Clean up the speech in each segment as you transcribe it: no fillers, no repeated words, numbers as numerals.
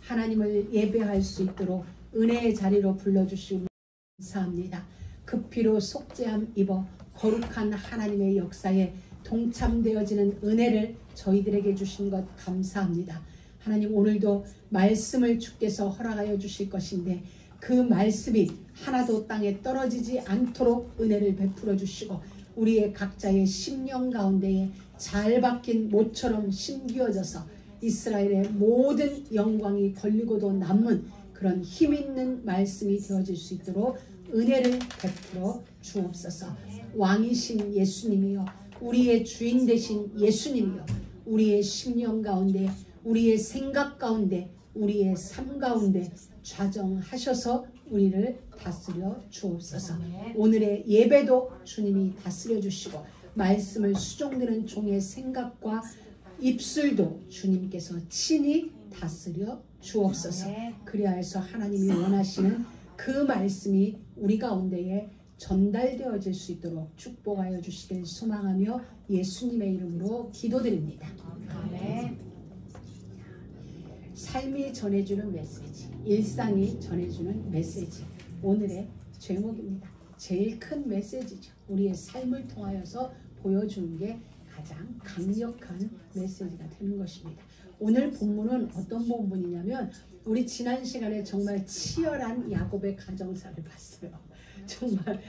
하나님을 예배할 수 있도록 은혜의 자리로 불러주시고 감사합니다. 그 피로 속죄함 입어 거룩한 하나님의 역사에 동참되어지는 은혜를 저희들에게 주신 것 감사합니다. 하나님, 오늘도 말씀을 주께서 허락하여 주실 것인데 그 말씀이 하나도 땅에 떨어지지 않도록 은혜를 베풀어 주시고 우리의 각자의 심령 가운데에 잘 박힌 못처럼 심기어져서 이스라엘의 모든 영광이 걸리고도 남은 그런 힘있는 말씀이 되어질 수 있도록 은혜를 베풀어 주옵소서. 왕이신 예수님이여, 우리의 주인 되신 예수님이여, 우리의 심령 가운데, 우리의 생각 가운데, 우리의 삶 가운데 좌정하셔서 우리를 다스려 주옵소서. 오늘의 예배도 주님이 다스려 주시고 말씀을 수종드는 종의 생각과 입술도 주님께서 친히 다스려 주옵소서. 그리하여서 하나님이 원하시는 그 말씀이 우리 가운데에 전달되어질 수 있도록 축복하여 주시길 소망하며 예수님의 이름으로 기도드립니다. 아멘. 삶이 전해주는 메시지, 일상이 전해주는 메시지, 오늘의 제목입니다. 제일 큰 메시지죠. 우리의 삶을 통하여서 보여주는 게 가장 강력한 메시지가 되는 것입니다. 오늘 본문은 어떤 본문이냐면 우리 지난 시간에 정말 치열한 야곱의 가정사를 봤어요. 정말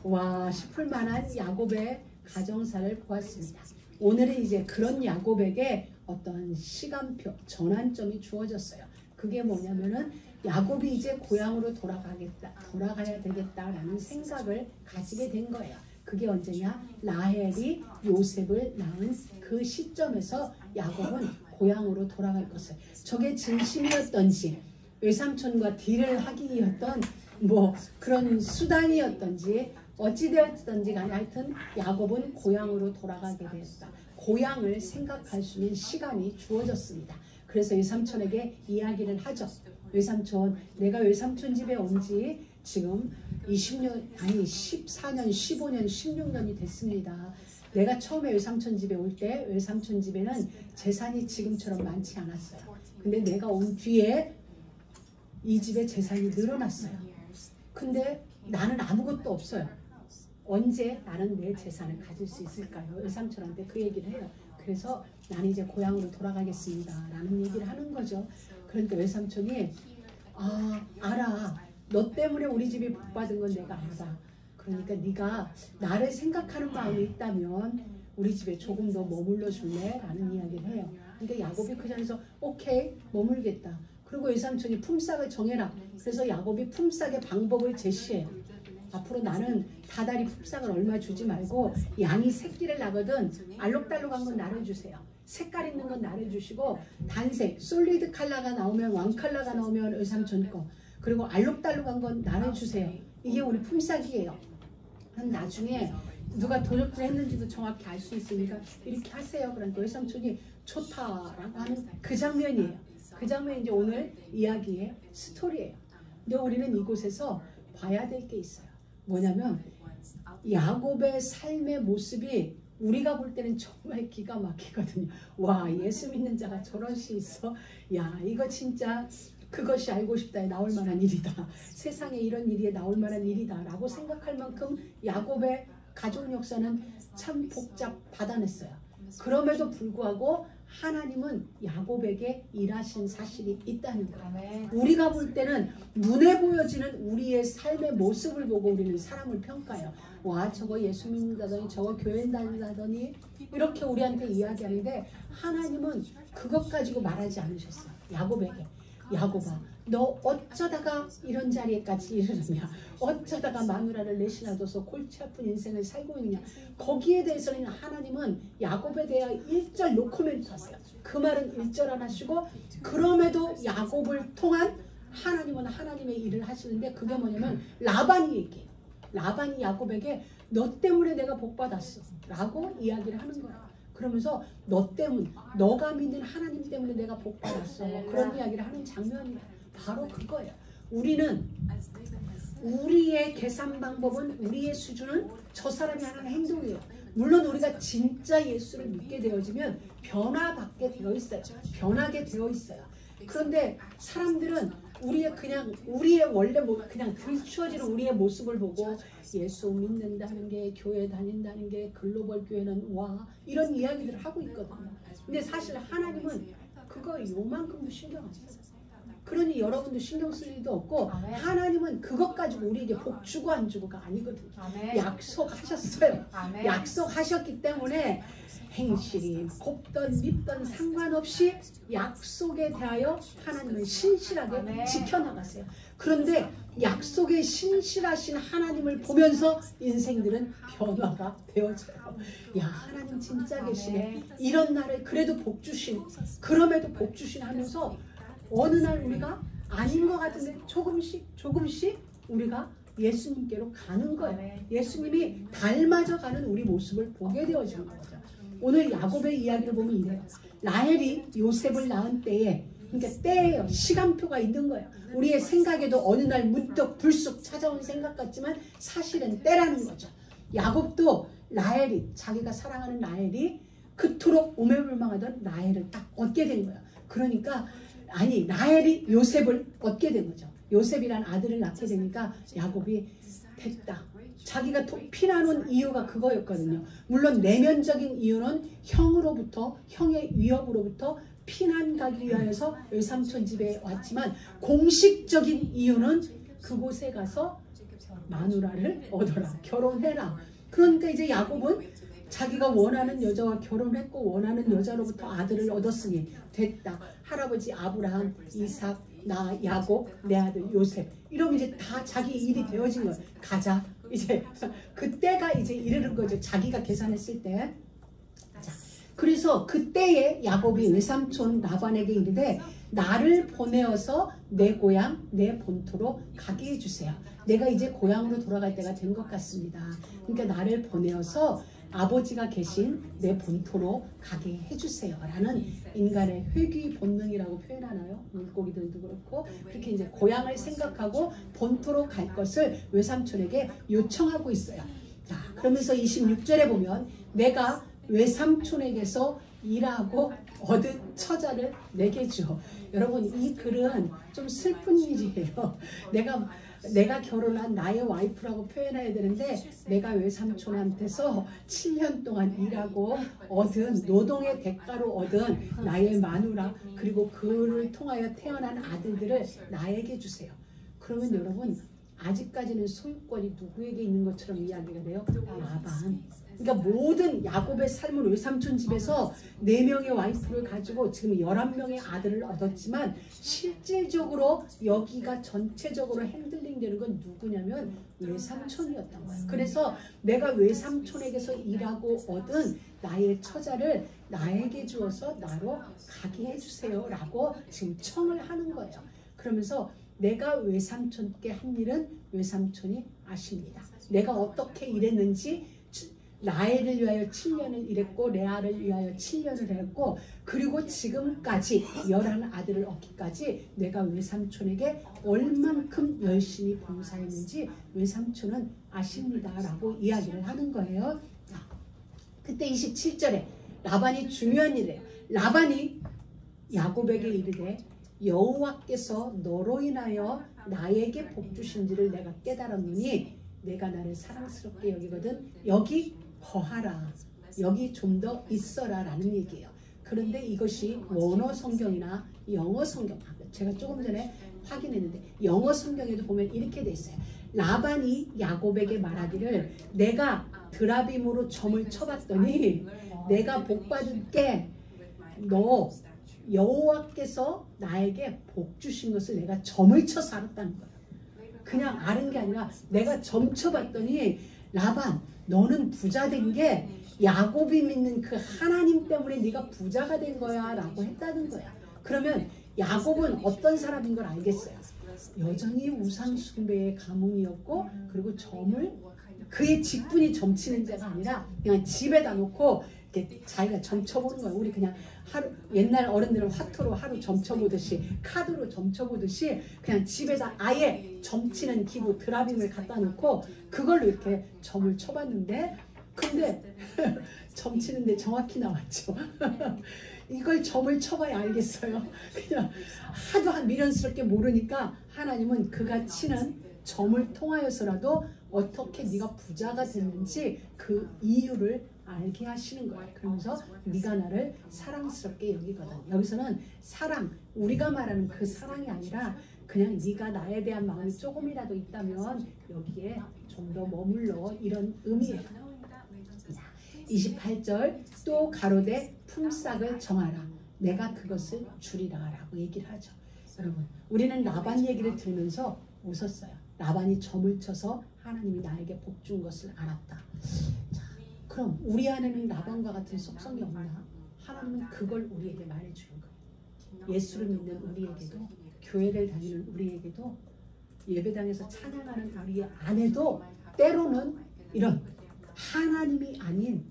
와 싶을 만한 야곱의 가정사를 보았습니다. 오늘은 이제 그런 야곱에게 어떤 시간표, 전환점이 주어졌어요. 그게 뭐냐면은 야곱이 이제 고향으로 돌아가야 되겠다라는 생각을 가지게 된 거예요. 그게 언제냐? 라헬이 요셉을 낳은 그 시점에서 야곱은 고향으로 돌아갈 것을, 저게 진심이었던지 외삼촌과 딜을 하기 위했던 뭐 그런 수단이었던지 어찌되었던지 간에 하여튼 야곱은 고향으로 돌아가게 되었다. 고향을 생각할 수 있는 시간이 주어졌습니다. 그래서 외삼촌에게 이야기를 하죠. 외삼촌, 내가 외삼촌 집에 온 지 지금 20년, 아니 14년, 15년, 16년이 됐습니다. 내가 처음에 외삼촌 집에 올 때 외삼촌 집에는 재산이 지금처럼 많지 않았어요. 근데 내가 온 뒤에 이 집에 재산이 늘어났어요. 근데 나는 아무것도 없어요. 언제 나는 내 재산을 가질 수 있을까요? 외삼촌한테 그 얘기를 해요. 그래서 나는 이제 고향으로 돌아가겠습니다 라는 얘기를 하는 거죠. 그러니까 외삼촌이 알아. 너 때문에 우리 집이 복받은 건 내가 알아. 그러니까 네가 나를 생각하는 마음이 있다면 우리 집에 조금 더 머물러 줄래? 라는 이야기를 해요. 근데 야곱이 그 자리에서 오케이, 머물겠다. 그리고 외삼촌이 품삯을 정해라. 그래서 야곱이 품삯의 방법을 제시해요. 앞으로 나는 다달이 품삯을 얼마 주지 말고 양이 새끼를 낳거든 알록달록한 건 나를 주세요. 색깔 있는 건 나를 주시고 단색, 솔리드 컬러가 나오면 왕컬러가 나오면 외삼촌 거, 그리고 알록달록한 건 나를 주세요. 이게 우리 품삯이에요. 그럼 나중에 누가 도적질 했는지도 정확히 알 수 있으니까 이렇게 하세요. 그러니까 외삼촌이 좋다라고 하는 그 장면이에요. 그 장면이 이제 오늘 이야기의 스토리예요. 근데 우리는 이곳에서 봐야 될 게 있어요. 뭐냐면 야곱의 삶의 모습이 우리가 볼 때는 정말 기가 막히거든요. 와, 예수 믿는 자가 저럴 수 있어? 야, 이거 진짜 그것이 알고 싶다에 나올 만한 일이다. 세상에 이런 일이 나올 만한 일이다 라고 생각할 만큼 야곱의 가족 역사는 참 복잡하다냈어요. 그럼에도 불구하고 하나님은 야곱에게 일하신 사실이 있다는 거예요. 우리가 볼 때는 눈에 보여지는 우리의 삶의 모습을 보고 우리는 사람을 평가해요. 와, 저거 예수 믿는다더니 저거 교회 다닌다더니 이렇게 우리한테 이야기하는데 하나님은 그것 가지고 말하지 않으셨어요. 야곱에게. 야곱아, 너 어쩌다가 이런 자리에까지 이르느냐? 어쩌다가 마누라를 내시나 둬서 골치 아픈 인생을 살고 있느냐? 거기에 대해서는 하나님은 야곱에 대하여 1절 노코멘트 하세요. 그 말은 1절 안 하시고 그럼에도 야곱을 통한 하나님은 하나님의 일을 하시는데 그게 뭐냐면 라반이 얘기해요. 라반이 야곱에게 너 때문에 내가 복받았어 라고 이야기를 하는 거예요. 그러면서 너 때문, 너가 믿는 하나님 때문에 내가 복받았어. 그런 이야기를 하는 장면이에요. 바로 그거예요. 우리는 우리의 계산 방법은, 우리의 수준은 저 사람이 하는 행동이에요. 물론 우리가 진짜 예수를 믿게 되어지면 변화받게 되어 있어요. 변하게 되어 있어요. 그런데 사람들은 우리의 원래 그냥 들추어지는 우리의 모습을 보고 예수 믿는다는 게, 교회 다닌다는 게, 글로벌 교회는 와, 이런 이야기들을 하고 있거든요. 근데 사실 하나님은 그거 요만큼도 신경 안 써요. 그러니 여러분도 신경 쓸 일도 없고, 하나님은 그것 가지고 우리에게 복 주고 안 주고가 아니거든요. 약속하셨어요. 약속하셨기 때문에 행실이 곱던 밉던 상관없이 약속에 대하여 하나님은 신실하게 지켜나가세요. 그런데 약속에 신실하신 하나님을 보면서 인생들은 변화가 되어져요. 야, 하나님 진짜 계시네. 이런 날에 그래도 복 주신, 그럼에도 복 주신 하면서 어느 날 우리가 아닌 것 같은데 조금씩 우리가 예수님께로 가는 거예요. 예수님이 닮아져 가는 우리 모습을 보게 되어지는 거죠. 오늘 야곱의 이야기를 보면 이래요. 라헬이 요셉을 낳은 때에, 그러니까 때예요. 시간표가 있는 거예요. 우리의 생각에도 어느 날 문득 불쑥 찾아온 생각 같지만 사실은 때라는 거죠. 야곱도 라헬이, 자기가 사랑하는 라헬이 그토록 오매불망하던 라헬을 딱 얻게 된 거예요. 그러니까 라헬이 요셉을 얻게 된 거죠. 요셉이란 아들을 낳게 되니까 야곱이 됐다. 자기가 피나는 이유가 그거였거든요. 물론 내면적인 이유는 형의 위협으로부터 피난 가기 위하여서 외삼촌 집에 왔지만, 공식적인 이유는 그곳에 가서 마누라를 얻어라, 결혼해라. 그러니까 이제 야곱은 자기가 원하는 여자와 결혼했고 원하는 여자로부터 아들을 얻었으니 됐다. 할아버지 아브라함, 이삭, 나 야곱, 내 아들 요셉, 이러면 이제 다 자기 일이 되어진 거예요. 가자. 이제 그때가 이제 이르는 거죠. 자기가 계산했을 때. 자, 그래서 그때에 야곱이 외삼촌 라반에게 이르되 나를 보내어서 내 고향 내 본토로 가게 해주세요. 내가 이제 고향으로 돌아갈 때가 된 것 같습니다. 그러니까 나를 보내어서 아버지가 계신 내 본토로 가게 해주세요 라는 인간의 회귀 본능이라고 표현하나요? 물고기들도 그렇고 그렇게 이제 고향을 생각하고 본토로 갈 것을 외삼촌에게 요청하고 있어요. 자, 그러면서 26절에 보면 내가 외삼촌에게서 일하고 얻은 처자를 내게 줘. 여러분, 이 글은 좀 슬픈 일이에요. 내가 결혼한 나의 와이프라고 표현해야 되는데 내가 외삼촌한테서 7년 동안 일하고 얻은 노동의 대가로 얻은 나의 마누라, 그리고 그를 통하여 태어난 아들들을 나에게 주세요. 그러면 여러분, 아직까지는 소유권이 누구에게 있는 것처럼 이야기가 돼요? 라반. 그러니까 모든 야곱의 삶은 외삼촌 집에서 4명의 와이프를 가지고 지금 11명의 아들을 얻었지만 실질적으로 여기가 전체적으로 핸들링 되는 건 누구냐면 외삼촌이었던 거예요. 그래서 내가 외삼촌에게서 일하고 얻은 나의 처자를 나에게 주어서 나로 가게 해주세요 라고 지금 청을 하는 거예요. 그러면서 내가 외삼촌께 한 일은 외삼촌이 아십니다. 내가 어떻게 일했는지, 라헬을 위하여 7년을 일했고 레아를 위하여 7년을 했고, 그리고 지금까지 11 아들을 얻기까지 내가 외삼촌에게 얼만큼 열심히 봉사했는지 외삼촌은 아십니다 라고 이야기를 하는 거예요. 자, 그때 27절에 라반이 중요한 일이에요. 라반이 야곱에게 이르되 여호와께서 너로 인하여 나에게 복 주신지를 내가 깨달았느니 내가 나를 사랑스럽게 여기거든 여기 거하라, 여기 좀 더 있어라 라는 얘기예요. 그런데 이것이 원어 성경이나 영어 성경, 제가 조금 전에 확인했는데 영어 성경에도 보면 이렇게 돼 있어요. 라반이 야곱에게 말하기를 내가 드라빔으로 점을 쳐봤더니 내가 복 받을게, 너 여호와께서 나에게 복 주신 것을 내가 점을 쳐서 알았다는 거예요. 그냥 아는 게 아니라 내가 점 쳐봤더니 라반, 너는 부자 된 게 야곱이 믿는 그 하나님 때문에 네가 부자가 된 거야 라고 했다는 거야. 그러면 야곱은 어떤 사람인 걸 알겠어요. 여전히 우상 숭배의 가문이었고, 그리고 점을, 그의 직분이 점치는 자가 아니라 그냥 집에다 놓고 이렇게 자기가 점쳐보는 거예요. 우리 그냥 하루, 옛날 어른들은 화투로 하루 점쳐보듯이, 카드로 점쳐보듯이 그냥 집에다 아예 점치는 기구 드라빔을 갖다 놓고 그걸로 이렇게 점을 쳐봤는데, 근데 점치는데 정확히 나왔죠. 이걸 점을 쳐봐야 알겠어요. 그냥 하도 미련스럽게 모르니까 하나님은 그가 치는 점을 통하여서라도 어떻게 네가 부자가 됐는지 그 이유를 알게 하시는 거예요. 그러면서 네가 나를 사랑스럽게 여기거든. 여기서는 사랑, 우리가 말하는 그 사랑이 아니라 그냥 네가 나에 대한 마음이 조금이라도 있다면 여기에 좀 더 머물러, 이런 의미예요. 28절 또 가로되 품삯을 정하라. 내가 그것을 주리라 라고 얘기를 하죠. 여러분, 우리는 라반 얘기를 들으면서 웃었어요. 라반이 점을 쳐서 하나님이 나에게 복 준 것을 알았다. 자, 그럼 우리 안에는 라반과 같은 속성이 없나? 하나님은 그걸 우리에게 말해주는 거예요. 예수를 믿는 우리에게도, 교회를 다니는 우리에게도, 예배당에서 찬양하는 우리 안에도 때로는 이런 하나님이 아닌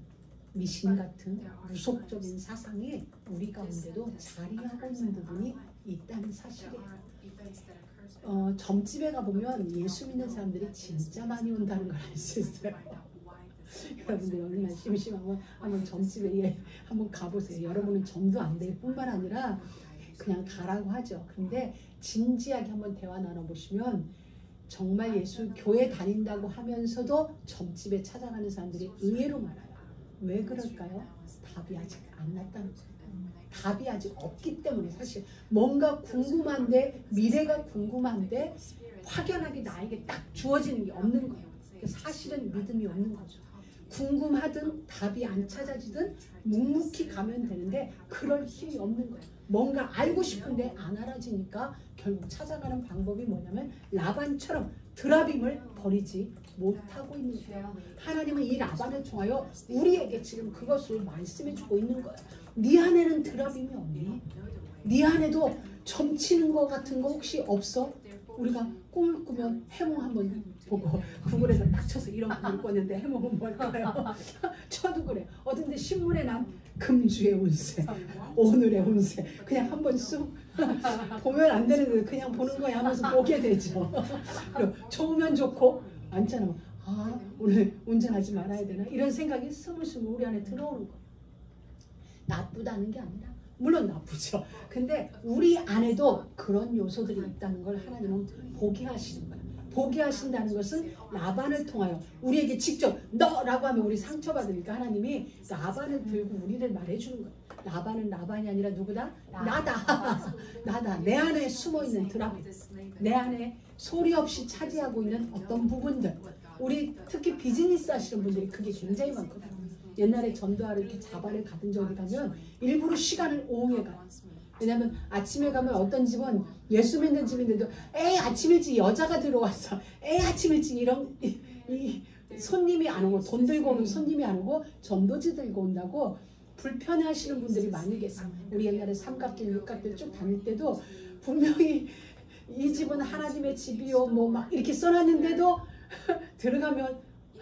미신 같은 무속적인 사상이 우리 가운데도 자리하고 있는 부분이 있다는 사실이에요. 점집에 가보면 예수 믿는 사람들이 진짜 많이 온다는 걸 알 수 있어요. 여러분들 어느 날 심심하면 한번 점집에 한번 가보세요. 여러분은 점도 안 될 뿐만 아니라 그냥 가라고 하죠. 근데 진지하게 한번 대화 나눠보시면 정말 예수 교회 다닌다고 하면서도 점집에 찾아가는 사람들이 의외로 많아요. 왜 그럴까요? 답이 아직 안 났다는 거예요. 답이 아직 없기 때문에. 사실 뭔가 궁금한데, 미래가 궁금한데 확연하게 나에게 딱 주어지는 게 없는 거예요. 사실은 믿음이 없는 거죠. 궁금하든 답이 안 찾아지든 묵묵히 가면 되는데 그럴 힘이 없는 거예요. 뭔가 알고 싶은데 안 알아지니까 결국 찾아가는 방법이 뭐냐면 라반처럼 드라빔을 버리지 못하고 있는 거예요. 하나님은 이 라반을 통하여 우리에게 지금 그것을 말씀해 주고 있는 거예요. 네 안에는 드라빔이 없니? 네 안에도 점치는 거 같은 거 혹시 없어? 우리가 꿈을 꾸면 해몽 한번 보고 구글에서 딱 쳐서 이런 꿈을 꿨는데 해몽은 뭘까요? 저도 그래. 어딘데 신문에 난 금주의 운세, 오늘의 운세 그냥 한번 쑥 보면 안 되는데 그냥 보는 거야 하면서 보게 되죠. 그리고 좋으면 좋고 않잖아. 아 오늘 운전하지 말아야 되나 이런 생각이 스물스물 우리 안에 들어오는 거예요. 나쁘다는 게 아니라 물론 나쁘죠. 근데 우리 안에도 그런 요소들이 있다는 걸 하나님은 보게 하시는 거예요. 보게 하신다는 것은 라반을 통하여 우리에게 직접 너라고 하면 우리 상처받으니까 하나님이 라반을 들고 우리를 말해주는 거예요. 라반은 라반이 아니라 누구다? 나다. 나다. 내 안에 숨어있는 드라마, 내 안에 소리 없이 차지하고 있는 어떤 부분들. 우리 특히 비즈니스 하시는 분들이 그게 굉장히 많거든요. 옛날에 전도하러 이렇게 자발을 가든 적이 가면 일부러 시간을 오후에 가요. 왜냐면 아침에 가면 어떤 집은 예수 믿는 집인데도 에이 아침 일찍 여자가 들어왔어. 에이 아침 일찍 이런 이 손님이 안 오고 돈 들고 오는 손님이 안 오고 전도지 들고 온다고 불편해하시는 분들이 많이 계세요. 우리 옛날에 삼각길 육각길 쭉 다닐 때도 분명히 이 집은 하나님의 집이요 뭐 막 이렇게 써놨는데도 들어가면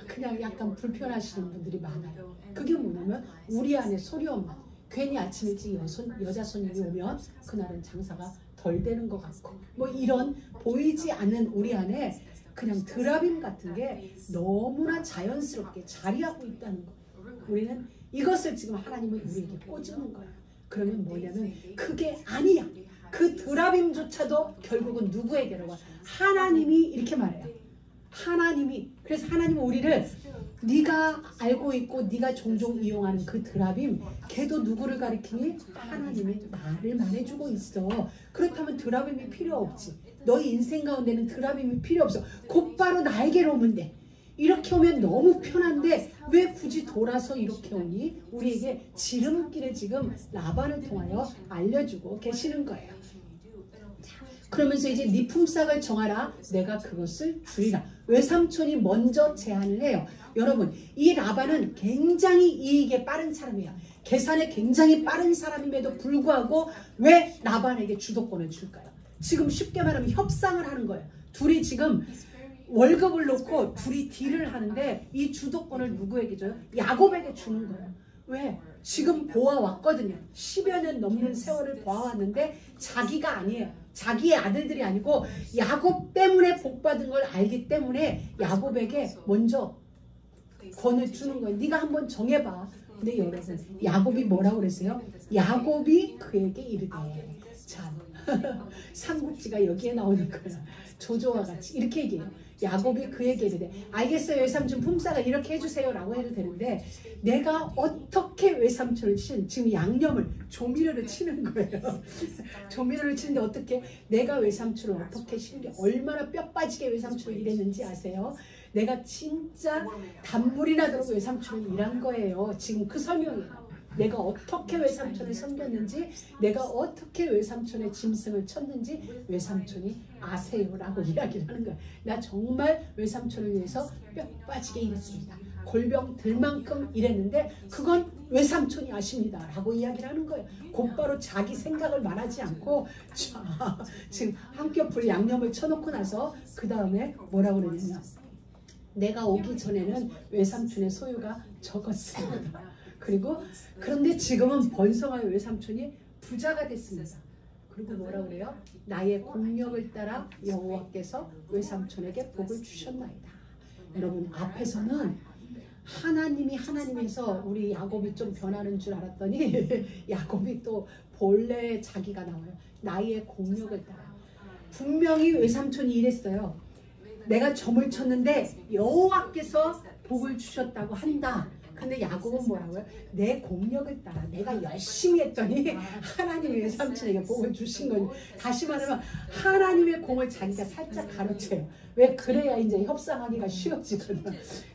그냥 약간 불편하시는 분들이 많아요. 그게 뭐냐면 우리 안에 소리 없는 괜히 아침 일찍 여자 손님이 오면 그날은 장사가 덜 되는 것 같고 뭐 이런 보이지 않는 우리 안에 그냥 드라빔 같은 게 너무나 자연스럽게 자리하고 있다는 거. 우리는 이것을 지금 하나님은 우리에게 꽂는 거예요. 그러면 뭐냐면 그게 아니야. 그 드라빔조차도 결국은 누구에게로 와? 하나님이 이렇게 말해요. 하나님이. 그래서 하나님은 우리를 네가 알고 있고 네가 종종 이용하는 그 드라빔, 걔도 누구를 가리키니? 하나님이 나를 말해주고 있어. 그렇다면 드라빔이 필요 없지. 너희 인생 가운데는 드라빔이 필요 없어. 곧바로 나에게로 오면 돼. 이렇게 오면 너무 편한데 왜 굳이 돌아서 이렇게 오니? 우리에게 지름길을 지금 라반을 통하여 알려주고 계시는 거예요. 그러면서 이제 네 품삯을 정하라. 내가 그것을 주리라. 외삼촌이 먼저 제안을 해요. 여러분, 이 라반은 굉장히 이익에 빠른 사람이에요. 계산에 굉장히 빠른 사람임에도 불구하고 왜 라반에게 주도권을 줄까요? 지금 쉽게 말하면 협상을 하는 거예요. 둘이 지금 월급을 놓고 둘이 딜을 하는데 이 주도권을 누구에게 줘요? 야곱에게 주는 거예요. 왜? 지금 보아왔거든요. 10여 년 넘는 세월을 보아왔는데 자기가 아니에요. 자기의 아들들이 아니고 야곱 때문에 복받은 걸 알기 때문에 야곱에게 먼저 권을 주는 거예요. 네가 한번 정해봐. 근데 여러분 야곱이 뭐라고 그랬어요? 야곱이 그에게 이르되 참 삼국지가 여기에 나오는 거야. 조조와 같이 이렇게 얘기해요. 야곱이 그에게 이르되 알겠어요 외삼촌 품삯을 이렇게 해주세요 라고 해도 되는데 내가 어떻게 외삼촌을 치는 지금 양념을 조미료를 치는 거예요. 조미료를 치는데 어떻게 내가 외삼촌을 어떻게 신게 얼마나 뼈 빠지게 외삼촌을 일했는지 아세요? 내가 진짜 단물이 나도록 외삼촌을 일한 거예요. 지금 그 설명이에요. 내가 어떻게 외삼촌을 섬겼는지 내가 어떻게 외삼촌의 짐승을 쳤는지 외삼촌이 아세요라고 이야기를 하는 거야. 나 정말 외삼촌을 위해서 뼈 빠지게 일했습니다. 골병 들 만큼 일했는데 그건 외삼촌이 아십니다 라고 이야기를 하는 거예요. 곧바로 자기 생각을 말하지 않고 자, 지금 한 겹을 양념을 쳐놓고 나서 그 다음에 뭐라고 그러냐면 내가 오기 전에는 외삼촌의 소유가 적었습니다. 그리고 그런데 지금은 번성하여 외삼촌이 부자가 됐습니다. 그리고 뭐라 그래요? 나의 공력을 따라 여호와께서 외삼촌에게 복을 주셨나이다. 여러분 앞에서는 하나님이 하나님에서 우리 야곱이 좀 변하는 줄 알았더니 야곱이 또 본래 자기가 나와요. 나의 공력을 따라. 분명히 외삼촌이 이랬어요. 내가 점을 쳤는데 여호와께서 복을 주셨다고 한다. 근데 야곱은 뭐라고요? 내 공력을 따라 내가 열심히 했더니 하나님이 외삼촌에게 복을 주신 거니. 다시 말하면 하나님의 공을 자기가 살짝 가르쳐요. 왜? 그래야 이제 협상하기가 쉬워지거든.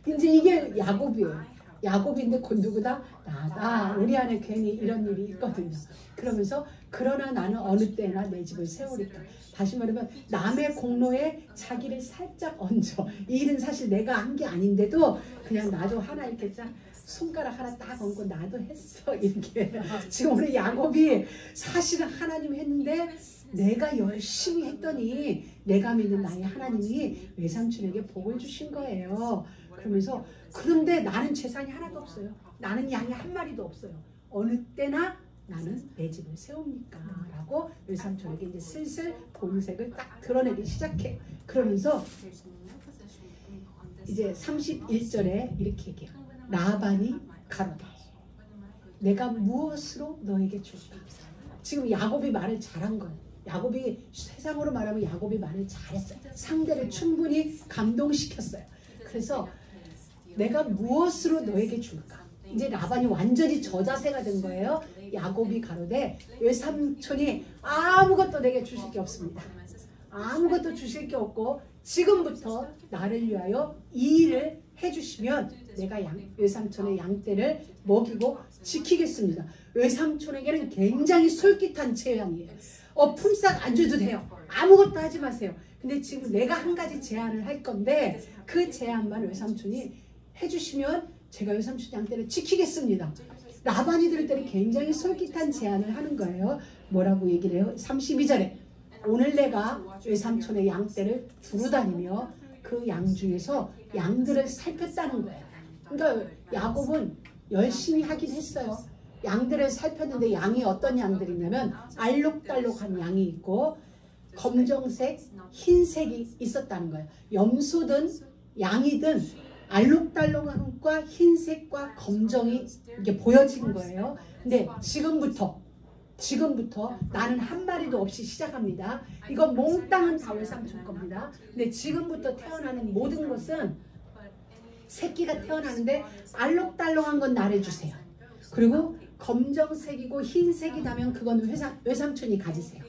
이제 이게 야곱이에요. 야곱인데 곧 누구다? 나다. 우리 안에 괜히 이런 일이 있거든요. 그러면서 그러나 나는 어느 때나 내 집을 세우리까. 다시 말하면 남의 공로에 자기를 살짝 얹어. 이 일은 사실 내가 한 게 아닌데도 그냥 나도 하나 이렇게 딱 손가락 하나 딱 얹고 나도 했어 이렇게. 지금 우리 야곱이 사실은 하나님 했는데 내가 열심히 했더니 내가 믿는 나의 하나님이 외삼촌에게 복을 주신 거예요. 그러면서 그런데 나는 재산이 하나도 없어요. 나는 양이 한 마리도 없어요. 어느 때나 나는 내 집을 세웁니까? 라고 외삼촌에게 이제 슬슬 본색을 딱 드러내기 시작해. 그러면서 이제 31절에 이렇게 얘기해요. 라반이 가로되 내가 무엇으로 너에게 줄까? 지금 야곱이 말을 잘한 거예요. 야곱이 세상으로 말하면 야곱이 말을 잘했어요. 상대를 충분히 감동시켰어요. 그래서 내가 무엇으로 너에게 줄까? 이제 라반이 완전히 저자세가 된 거예요. 야곱이 가로되 외삼촌이 아무것도 내게 주실 게 없습니다. 아무것도 주실 게 없고 지금부터 나를 위하여 이 일을 해주시면 내가 외삼촌의 양떼를 먹이고 지키겠습니다. 외삼촌에게는 굉장히 솔깃한 제안이에요. 품삯 안 줘도 돼요. 아무것도 하지 마세요. 근데 지금 내가 한 가지 제안을 할 건데 그 제안만 외삼촌이 해주시면 제가 외삼촌 양떼를 지키겠습니다. 라반이 들을 때는 굉장히 솔깃한 제안을 하는 거예요. 뭐라고 얘기를 해요? 32절에 오늘 내가 외삼촌의 양떼를 두루 다니며 그 양 중에서 양들을 살폈다는 거예요. 그러니까 야곱은 열심히 하긴 했어요. 양들을 살폈는데 양이 어떤 양들이냐면 알록달록한 양이 있고 검정색, 흰색이 있었다는 거예요. 염소든 양이든 알록달록한 것과 흰색과 검정이 이게 보여진 거예요. 근데 지금부터 나는 한 마리도 없이 시작합니다. 이거 몽땅은 다 외삼촌 겁니다. 근데 지금부터 태어나는 모든 것은 새끼가 태어나는데 알록달록한 건 나를 주세요. 그리고 검정색이고 흰색이 나면 그건 외삼촌이 가지세요.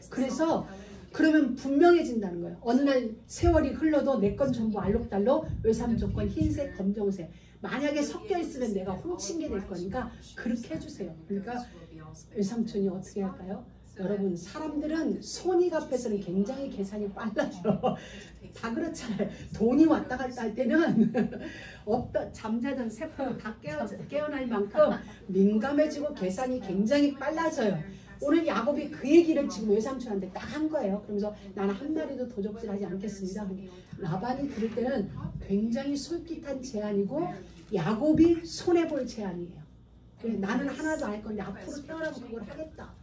그래서 그러면 분명해진다는 거예요. 어느 날 세월이 흘러도 내 건 전부 알록달록 외삼촌 건 흰색, 검정색. 만약에 섞여 있으면 내가 훔친 게 될 거니까 그렇게 해주세요. 그러니까 외삼촌이 어떻게 할까요? 여러분 사람들은 손익 앞에서는 굉장히 계산이 빨라요. 다 그렇잖아요. 돈이 왔다 갔다 할 때는 어떤 잠자던 세포가 다 깨어날 만큼 민감해지고 계산이 굉장히 빨라져요. 오늘 야곱이 그 얘기를 지금 외삼촌한테 딱 한 거예요. 그러면서 나는 한 마리도 도적질하지 않겠습니다. 라반이 들을 때는 굉장히 솔깃한 제안이고 야곱이 손해볼 제안이에요. 나는 하나도 안 할 건데 앞으로 태어나면 그걸 하겠다.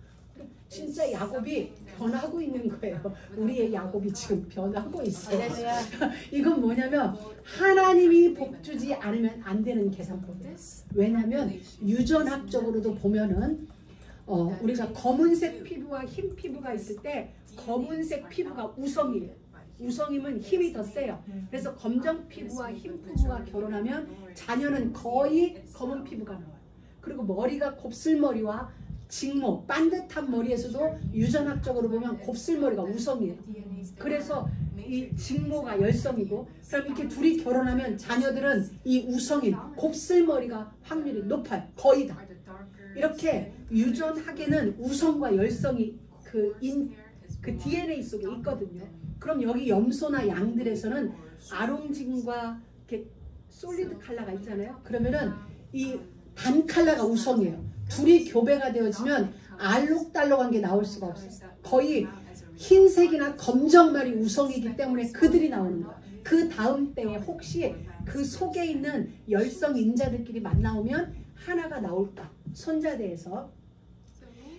진짜 야곱이 변하고 있는 거예요. 우리의 야곱이 지금 변하고 있어요. 이건 뭐냐면 하나님이 복주지 않으면 안 되는 계산법이에요. 왜냐하면 유전학적으로도 보면은 우리가 검은색 피부와 흰 피부가 있을 때 검은색 피부가 우성이에요. 우성이면 힘이 더 세요. 그래서 검정 피부와 흰 피부가 결혼하면 자녀는 거의 검은 피부가 나와요. 그리고 머리가 곱슬머리와 직모, 반듯한 머리에서도 유전학적으로 보면 곱슬머리가 우성이에요. 그래서 이 직모가 열성이고, 그럼 이렇게 둘이 결혼하면 자녀들은 이 우성인 곱슬머리가 확률이 높아요. 거의 다. 이렇게 유전학에는 우성과 열성이 그 DNA 속에 있거든요. 그럼 여기 염소나 양들에서는 아롱진과 이렇게 솔리드 칼라가 있잖아요. 그러면은 이 단 칼라가 우성이에요. 둘이 교배가 되어지면 알록달록한 게 나올 수가 없어요. 거의 흰색이나 검정말이 우성이기 때문에 그들이 나오는 거예요. 그 다음 때에 혹시 그 속에 있는 열성 인자들끼리 만나오면 하나가 나올까? 손자대에서.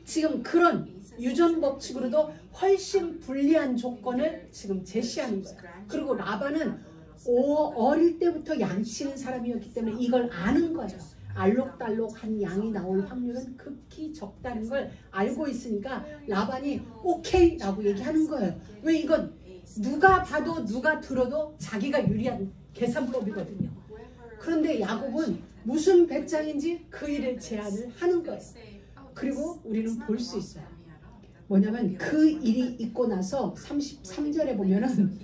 지금 그런 유전 법칙으로도 훨씬 불리한 조건을 지금 제시하는 거예요. 그리고 라반은 어릴 때부터 양치는 사람이었기 때문에 이걸 아는 거예요. 알록달록한 양이 나올 확률은 극히 적다는 걸 알고 있으니까 라반이 오케이 라고 얘기하는 거예요. 왜? 이건 누가 봐도 누가 들어도 자기가 유리한 계산법이거든요. 그런데 야곱은 무슨 배짱인지 그 일을 제안을 하는 거예요. 그리고 우리는 볼 수 있어요. 뭐냐면 그 일이 있고 나서 33절에 보면은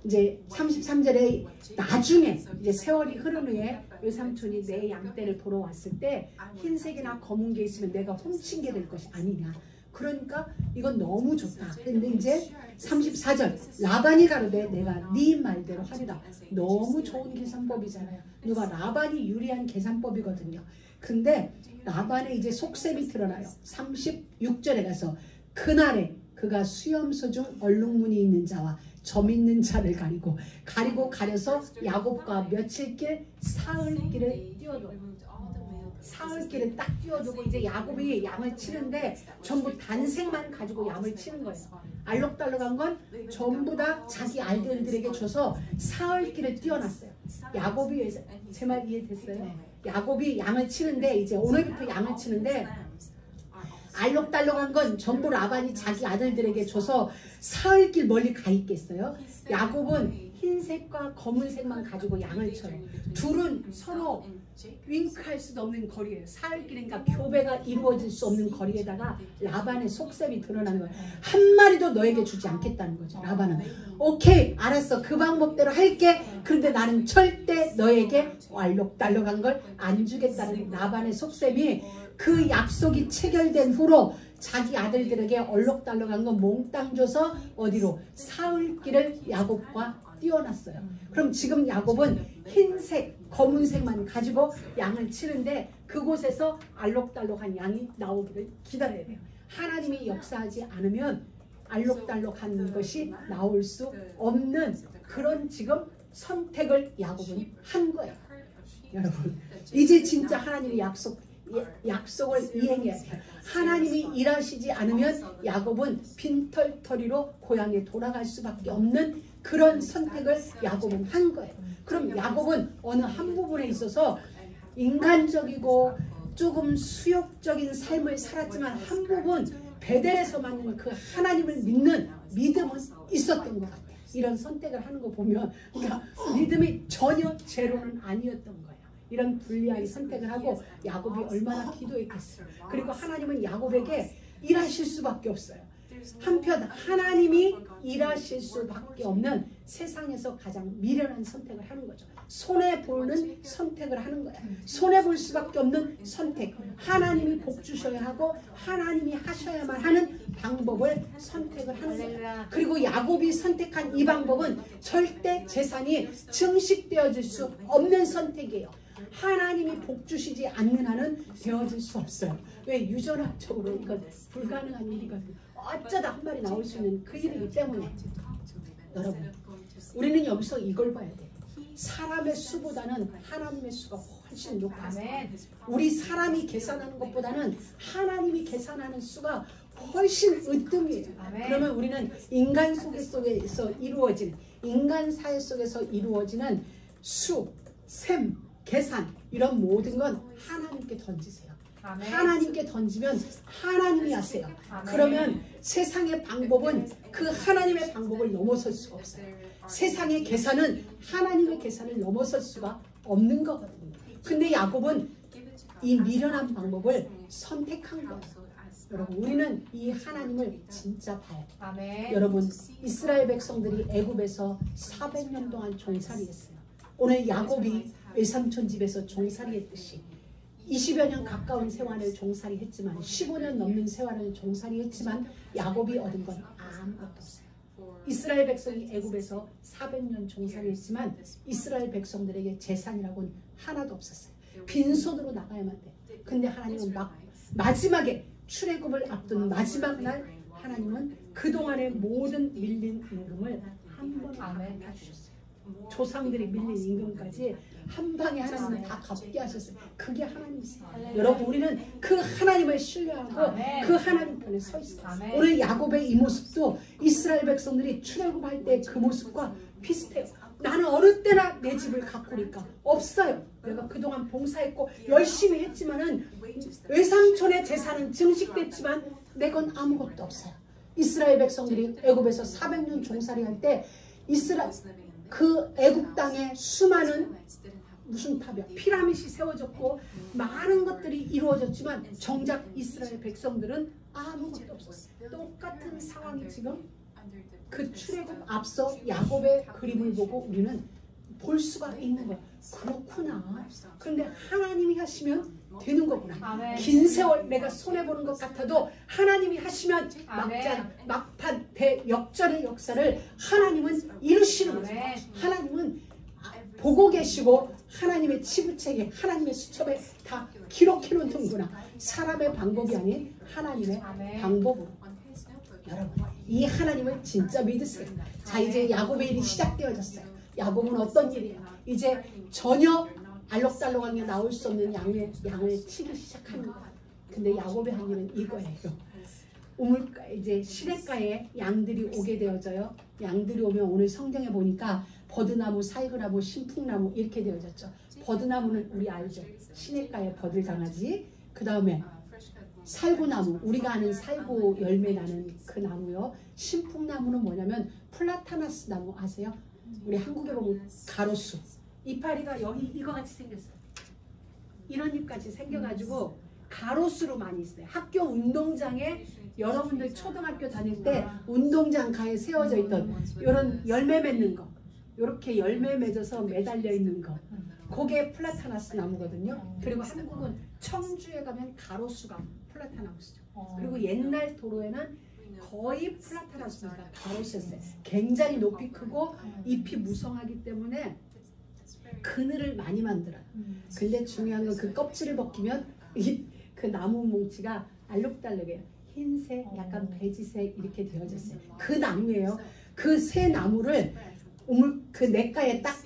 이제 33절에 나중에 이제 세월이 흐른 후에 외삼촌이 내 양떼를 보러 왔을 때 흰색이나 검은 게 있으면 내가 훔친 게 될 것이 아니냐. 그러니까 이건 너무 좋다. 근데 이제 34절 라반이 가로되 내가 네 말대로 하리라. 너무 좋은 계산법이잖아요. 누가 라반이 유리한 계산법이거든요. 근데 라반의 이제 속셈이 드러나요. 36절에 가서 그날에 그가 수염소 중 얼룩무늬 있는 자와 점 있는 자를 가려서 야곱과 며칠길 사흘길을 띄워둬요. 사흘길을 딱 띄워두고 이제 야곱이 양을 치는데 전부 단색만 가지고 양을 치는 거예요. 알록달록한 건 전부 다 자기 알들에게 줘서 사흘길을 띄워놨어요. 야곱이, 제 말 이해됐어요? 야곱이 양을 치는데 이제 오늘부터 양을 치는데 알록달록한 건 전부 라반이 자기 아들들에게 줘서 사흘길 멀리 가 있겠어요? 야곱은 흰색과 검은색만 가지고 양을 쳐요. 둘은 서로 윙크할 수도 없는 거리예요. 사흘길이니까 교배가 이루어질 수 없는 거리에다가 라반의 속셈이 드러나는 거예요. 한 마리도 너에게 주지 않겠다는 거죠. 라반은 오케이 알았어 그 방법대로 할게. 그런데 나는 절대 너에게 알록달록한 걸 안 주겠다는 라반의 속셈이 그 약속이 체결된 후로 자기 아들들에게 얼록달록한 거 몽땅 줘서 어디로? 사흘길을 야곱과 띄워놨어요. 그럼 지금 야곱은 흰색, 검은색만 가지고 양을 치는데 그곳에서 알록달록한 양이 나오기를 기다려야 돼요. 하나님이 역사하지 않으면 알록달록한 것이 나올 수 없는 그런 지금 선택을 야곱은 한 거예요. 여러분 이제 진짜 하나님의 약속을 이행해야 돼요. 하나님이 일하시지 않으면 야곱은 빈털터리로 고향에 돌아갈 수밖에 없는 그런 선택을 야곱은 한 거예요. 그럼 야곱은 어느 한 부분에 있어서 인간적이고 조금 수욕적인 삶을 살았지만 한 부분 베델에서 만난 그 하나님을 믿는 믿음은 있었던 것 같아요. 이런 선택을 하는 거 보면 그러니까 믿음이 전혀 제로는 아니었던 거예요. 이런 불리한 선택을 하고 야곱이 얼마나 기도했겠어요. 그리고 하나님은 야곱에게 일하실 수밖에 없어요. 한편 하나님이 일하실 수밖에 없는 세상에서 가장 미련한 선택을 하는 거죠. 손해보는 선택을 하는 거야. 손해볼 수밖에 없는 선택. 하나님이 복 주셔야 하고 하나님이 하셔야만 하는 방법을 선택을 하는 거야. 그리고 야곱이 선택한 이 방법은 절대 재산이 증식되어질 수 없는 선택이에요. 하나님이 복 주시지 않는 한은 되어질 수 없어요. 왜? 유전학적으로 이건 불가능한 일이거든요. 어쩌다 한 마리 나올 수 있는 그 일이기 때문에 여러분 우리는 여기서 이걸 봐야 돼요. 사람의 수보다는 하나님의 수가 훨씬 높아요. 우리 사람이 계산하는 것보다는 하나님이 계산하는 수가 훨씬 으뜸이에요. 그러면 우리는 인간 속에서 이루어진 인간 사회 속에서 이루어지는 수, 셈, 계산 이런 모든 건 하나님께 던지세요. 하나님께 던지면 하나님이 하세요. 그러면 세상의 방법은 그 하나님의 방법을 넘어설 수가 없어요. 세상의 계산은 하나님의 계산을 넘어설 수가 없는 거거든요. 근데 야곱은 이 미련한 방법을 선택한 거예요. 여러분 우리는 이 하나님을 진짜 봐요. 여러분 이스라엘 백성들이 애굽에서 400년 동안 종살이했어요. 오늘 야곱이 외삼촌 집에서 종살이했듯이 20여 년 가까운 세월을 종살이했지만 15년 넘는 세월을 종살이했지만 야곱이 얻은 건 아무것도 없어요. 이스라엘 백성이 애굽에서 400년 종살이했지만 이스라엘 백성들에게 재산이라고는 하나도 없었어요. 빈손으로 나가야만 돼. 근데 하나님은 마지막에 출애굽을 앞둔 마지막 날 하나님은 그동안의 모든 밀린 임금을 한 번에 다 주셨어요. 조상들이 밀린 임금까지 한 방에 하나님은 다 갚게 하셨어요. 그게 하나님이세요. 여러분 우리는 그 하나님을 신뢰하고 그 하나님 편에 서 있어요. 오늘 야곱의 이 모습도 이스라엘 백성들이 출애굽할 때 그 모습과 비슷해요. 나는 어느 때나 내 집을 가꾸니까 없어요. 내가 그동안 봉사했고 열심히 했지만은 외삼촌의 재산은 증식됐지만 내 건 아무것도 없어요. 이스라엘 백성들이 애굽에서 400년 종살이할 때 그 애굽 땅에 수많은 무슨 탑이야 피라밋이 세워졌고 많은 것들이 이루어졌지만 정작 이스라엘 백성들은 아무것도 없었어요. 똑같은 상황이 지금 그 출애굽 앞서 야곱의 그림을 보고 우리는 볼 수가 있는 거야. 그렇구나. 그런데 하나님이 하시면 되는 거구나. 긴 세월 내가 손해보는 것 같아도 하나님이 하시면 막판 대역전의 역사를 하나님은 이루시는 거예요. 하나님은 보고 계시고 하나님의 치부책에 하나님의 수첩에 다 기록해 놓는구나. 사람의 방법이 아닌 하나님의 방법으로. 여러분 이 하나님을 진짜 믿으세요. 자 이제 야곱의 일이 시작되어졌어요. 야곱은 어떤 일이에요? 이제 전혀 알록달록하게 나올 수 없는 양을 치기 시작하는 거예요. 근데 야곱의 한 일은 이거예요. 우물가 이제 시냇가에 양들이 오게 되어져요. 양들이 오면 오늘 성경에 보니까 버드나무, 살구나무, 신풍나무 이렇게 되어졌죠. 버드나무는 우리 알죠. 시냇가에 버들강아지. 그 다음에 살구나무, 우리가 아는 살구 열매 나는 그 나무요. 신풍나무는 뭐냐면 플라타나스 나무 아세요? 우리 한국에 보면 가로수. 이파리가 여기 이거 같이 생겼어요. 이런 잎같이 생겨가지고 가로수로 많이 있어요. 학교 운동장에 여러분들 초등학교 다닐 때 운동장 가에 세워져 있던 이런 열매 맺는 거, 이렇게 열매 맺어서 매달려 있는 거, 그게 플라타나스 나무거든요. 그리고 한국은 청주에 가면 가로수가 플라타나스죠. 그리고 옛날 도로에는 거의 플라타나스가 가로수였어요. 굉장히 높이 크고 잎이 무성하기 때문에 그늘을 많이 만들어요. 근데 중요한 건 그 껍질을 벗기면 그 나무 뭉치가 알록달록해요. 흰색, 약간 베지색 이렇게 되어졌어요. 그 나무예요. 그 새 나무를 그 냇가에 딱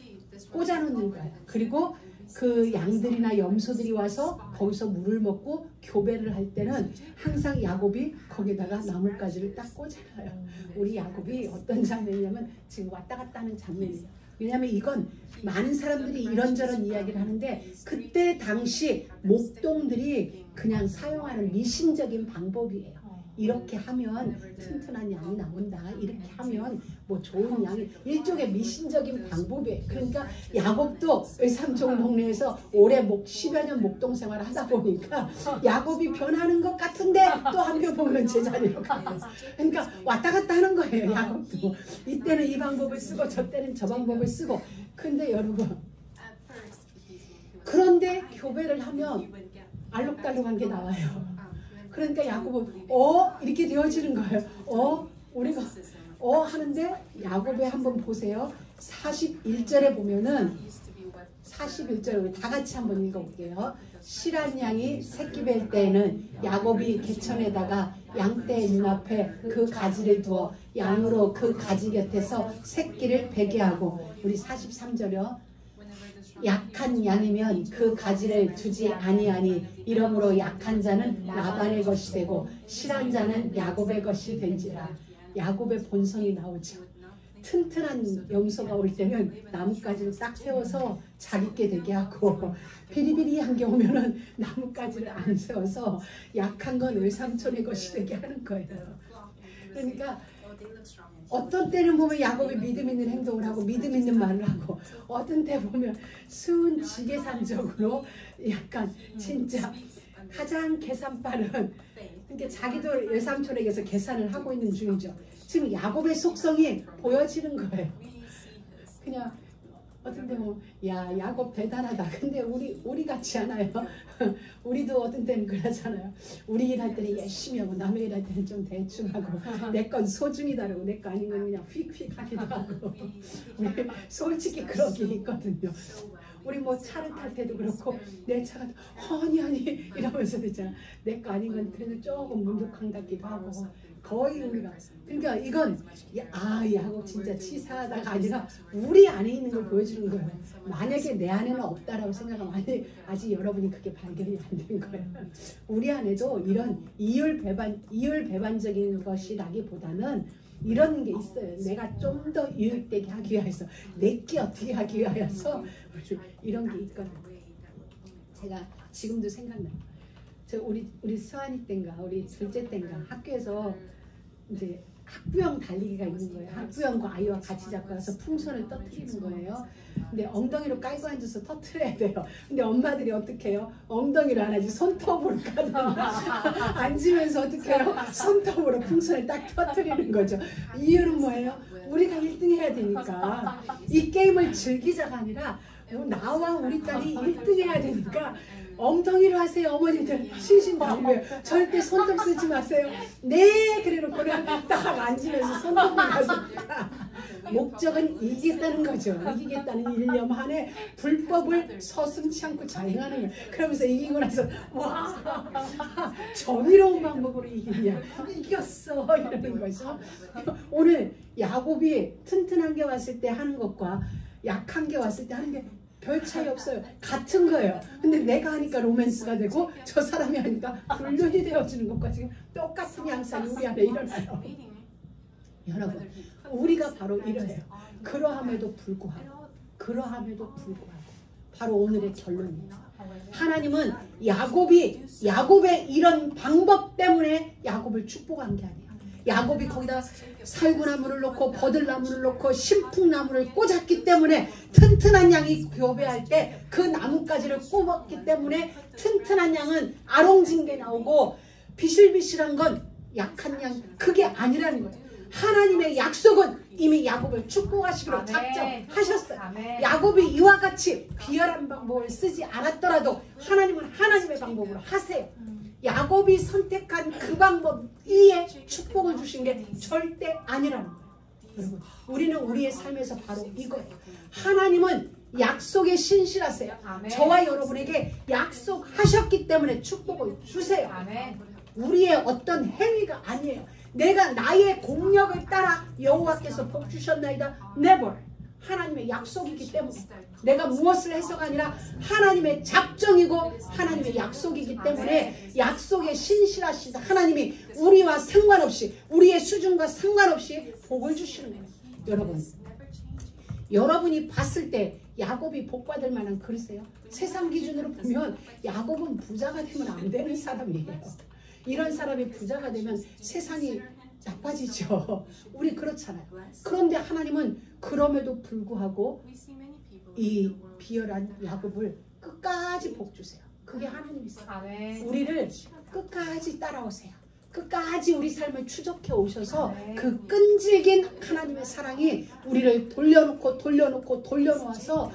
꽂아놓는 거예요. 그리고 그 양들이나 염소들이 와서 거기서 물을 먹고 교배를 할 때는 항상 야곱이 거기다가 나뭇가지를 딱 꽂아놔요. 우리 야곱이 어떤 장면이냐면 지금 왔다 갔다 하는 장면이에요. 왜냐하면 이건 많은 사람들이 이런저런 이야기를 하는데 그때 당시 목동들이 그냥 사용하는 미신적인 방법이에요. 이렇게 하면 튼튼한 양이 나온다. 이렇게 하면 뭐 좋은 양이 일종의 미신적인 방법이에요. 그러니까 야곱도 외삼촌 동네에서 오래 10여 년 목동 생활을 하다 보니까 야곱이 변하는 것 같은데 또 한편 보면 제자리로 가요. 그러니까 왔다 갔다 하는 거예요. 야곱도 이때는 이 방법을 쓰고 저 때는 저 방법을 쓰고. 근데 여러분 그런데 교배를 하면 알록달록한 게 나와요. 그러니까 야곱은 이렇게 되어지는 거예요. 우리가 하는데 야곱에 한번 보세요. 41절에 보면은 41절 우리 다 같이 한번 읽어볼게요. 실한 양이 새끼 뵐 때에는 야곱이 개천에다가 양떼의 눈앞에 그 가지를 두어 양으로 그 가지 곁에서 새끼를 베게 하고 우리 43절이요. 약한 양이면 그 가지를 두지 아니하니 이러므로 약한 자는 라반의 것이 되고 실한 자는 야곱의 것이 된지라. 야곱의 본성이 나오죠. 튼튼한 염소가 올 때는 나뭇가지를 딱 세워서 자기께 되게 하고 비리비리한 게 오면은 나뭇가지를 안 세워서 약한 건 외삼촌의 것이 되게 하는 거예요. 그러니까 어떤 때는 보면 야곱이 믿음 있는 행동을 하고 믿음 있는 말을 하고 어떤 때 보면 수은 지계산적으로 약간 진짜 가장 계산 빠른, 그러니까 자기도 외삼촌에게서 계산을 하고 있는 중이죠. 지금 야곱의 속성이 보여지는 거예요. 그냥 어떤 때 보면 야 야곱 대단하다. 근데 우리 같지 않아요. 우리도 어떤 때는 그러잖아요. 우리 일할 때는 열심히 하고 남의 일할 때는 좀 대충 하고 내 건 소중히 다르고 내 거 아닌 건 그냥 휙휙 하기도 하고 우리 솔직히 그런 게 있거든요. 우리 뭐 차를 탈 때도 그렇고 내 차가 허니 이러면서 있잖아. 내 거 아닌 건 그래도 조금 문득한 같기도 하고 거의 우리가 그러니까 이건 야곱 진짜 치사하다가 아니라 우리 안에 있는 걸 보여주는 거예요. 만약에 내 안에는 없다라고 생각하면 아직 여러분이 그게 발견이 안 된 거예요. 우리 안에도 이런 이율배반적인 것이라기보다는 이런 게 있어요. 내가 좀 더 유익되게 하기 위해서 내게 어떻게 하기 위해서 이런 게 있거든요. 제가 지금도 생각나요. 우리 서한이 땐가 우리 둘째 땐가 학교에서 이제 학부형 달리기가 있는 거예요. 학부형과 아이와 같이 잡고 가서 풍선을 터뜨리는 거예요. 근데 엉덩이로 깔고 앉아서 터뜨려야 돼요. 근데 엄마들이 어떻게 해요? 엉덩이를 안 하지 손톱으로 까든가 앉으면서 어떻게 해요? 손톱으로 풍선을 딱 터뜨리는 거죠. 이유는 뭐예요? 우리가 1등 해야 되니까. 이 게임을 즐기자가 아니라 나와 우리 딸이 1등 해야 되니까 엉덩이로 하세요. 어머니들 신신당부예요. 절대 손톱 쓰지 마세요. 네 그래놓고는 딱 앉으면서 손톱을 가서 목적은 이기겠다는 거죠. 이기겠다는 일념 안에 불법을 서슴지 않고 자행하는 거예요. 그러면서 이기고 나서 와 정의로운 방법으로 이기냐 이겼어 이러는 거죠. 오늘 야곱이 튼튼한 게 왔을 때 하는 것과 약한 게 왔을 때 하는 게 별 차이 없어요. 같은 거예요. 근데 내가 하니까 로맨스가 되고 저 사람이 하니까 불륜이 되어지는 것과 지금 똑같은 양상이 우리 안에 일어나요. 여러분 우리가 바로 이래요. 그러함에도 불구하고 바로 오늘의 결론입니다. 하나님은 야곱의 이런 방법 때문에 야곱을 축복한 게 아니에요. 야곱이 거기다 살구나무를 놓고 버들나무를 놓고 신풍나무를 꽂았기 때문에 튼튼한 양이 교배할 때 그 나뭇가지를 꼽았기 때문에 튼튼한 양은 아롱진 게 나오고 비실비실한 건 약한 양 그게 아니라는 거예요. 하나님의 약속은 이미 야곱을 축복하시기로 작정하셨어요. 야곱이 이와 같이 비열한 방법을 쓰지 않았더라도 하나님은 하나님의 방법으로 하세요. 야곱이 선택한 그 방법 위에 축복을 주신 게 절대 아니라는 거예요. 여러분 우리는 우리의 삶에서 바로 이거예요. 하나님은 약속에 신실하세요. 저와 여러분에게 약속하셨기 때문에 축복을 주세요. 우리의 어떤 행위가 아니에요. 내가 나의 공력을 따라 여호와께서 복 주셨나이다. Never. 하나님의 약속이기 때문에 내가 무엇을 해서가 아니라 하나님의 작정이고 하나님의 약속이기 때문에 약속에 신실하시다. 하나님이 우리와 상관없이 우리의 수준과 상관없이 복을 주시는 거예요. 여러분이 봤을 때 야곱이 복받을 만한 그릇이에요? 세상 기준으로 보면 야곱은 부자가 되면 안 되는 사람이에요. 이런 사람이 부자가 되면 세상이 나빠지죠. 우리 그렇잖아요. 그런데 하나님은 그럼에도 불구하고 이 비열한 야곱을 끝까지 복 주세요. 그게 하나님이세요. 우리를 끝까지 따라오세요. 끝까지 우리 삶을 추적해 오셔서 그 끈질긴 하나님의 사랑이 우리를 돌려놓아서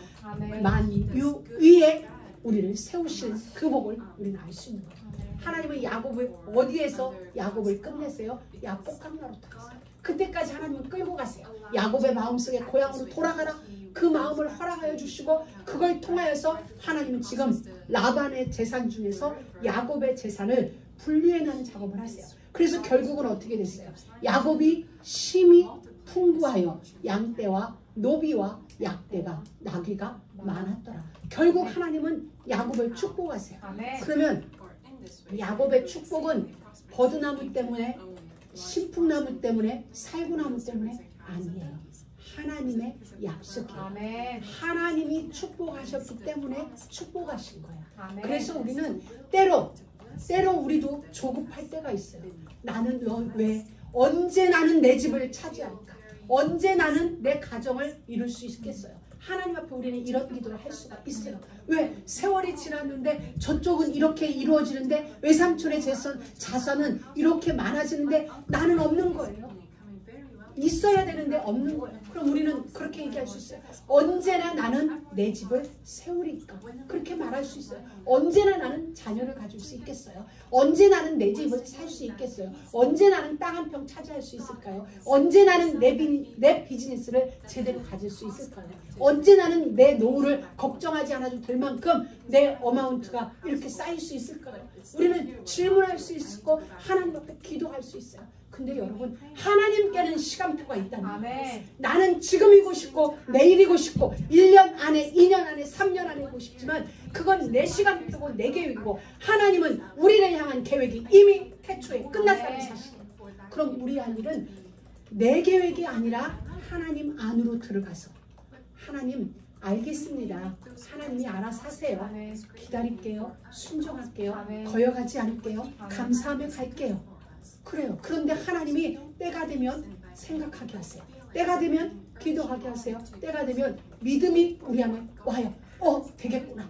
만유 위에 우리를 세우신 그 복을 우리는 알 수 있는 거예요. 하나님은 야곱을 어디에서 야곱을 끝내세요? 야복강나루터 했어요. 그때까지 하나님은 끌고 가세요. 야곱의 마음속에 고향으로 돌아가라. 그 마음을 허락하여 주시고 그걸 통하여서 하나님은 지금 라반의 재산 중에서 야곱의 재산을 분리해내는 작업을 하세요. 그래서 결국은 어떻게 됐어요? 야곱이 심히 풍부하여 양떼와 노비와 약대가 나귀가 많았더라. 결국 하나님은 야곱을 축복하세요. 그러면 야곱의 축복은 버드나무 때문에, 신풍나무 때문에, 살구나무 때문에 아니에요. 하나님의 약속이에요. 하나님이 축복하셨기 때문에 축복하신 거예요. 그래서 우리는 때로 우리도 조급할 때가 있어요. 나는 왜 언제 나는 내 집을 차지할까? 언제 나는 내 가정을 이룰 수 있겠어요? 하나님 앞에 우리는 이런 기도를 할 수가 있어요. 왜? 세월이 지났는데 저쪽은 이렇게 이루어지는데 외삼촌의 자산은 이렇게 많아지는데 나는 없는 거예요. 있어야 되는데 없는 거예요. 그럼 우리는 그렇게 얘기할 수 있어요. 언제나 나는 내 집을 세우리까? 그렇게 말할 수 있어요. 언제나 나는 자녀를 가질 수 있겠어요? 언제 나는 내 집을 살 수 있겠어요? 언제 나는 땅 한 평 차지할 수 있을까요? 언제 나는 내 비즈니스를 제대로 가질 수 있을까요? 언제 나는 내 노후를 걱정하지 않아도 될 만큼 내 어마운트가 이렇게 쌓일 수 있을까요? 우리는 질문할 수 있고 하나님 앞에 기도할 수 있어요. 근데 여러분, 하나님께는 시간표가 있다는 거예요. 나는 지금이고 싶고 내일이고 싶고 1년 안에 2년 안에 3년 안에 이고 싶지만 그건 내 시간표고 내 계획이고 하나님은 우리를 향한 계획이 이미 태초에 끝났다는 사실이에요. 그럼 우리 할 일은 내 계획이 아니라 하나님 안으로 들어가서 하나님 알겠습니다. 하나님이 알아서 하세요. 기다릴게요. 순종할게요. 거역하지 않을게요. 감사하며 갈게요. 그래요. 그런데 하나님이 때가 되면 생각하게 하세요. 때가 되면 기도하게 하세요. 때가 되면 믿음이 우리 안에 와요. 되겠구나.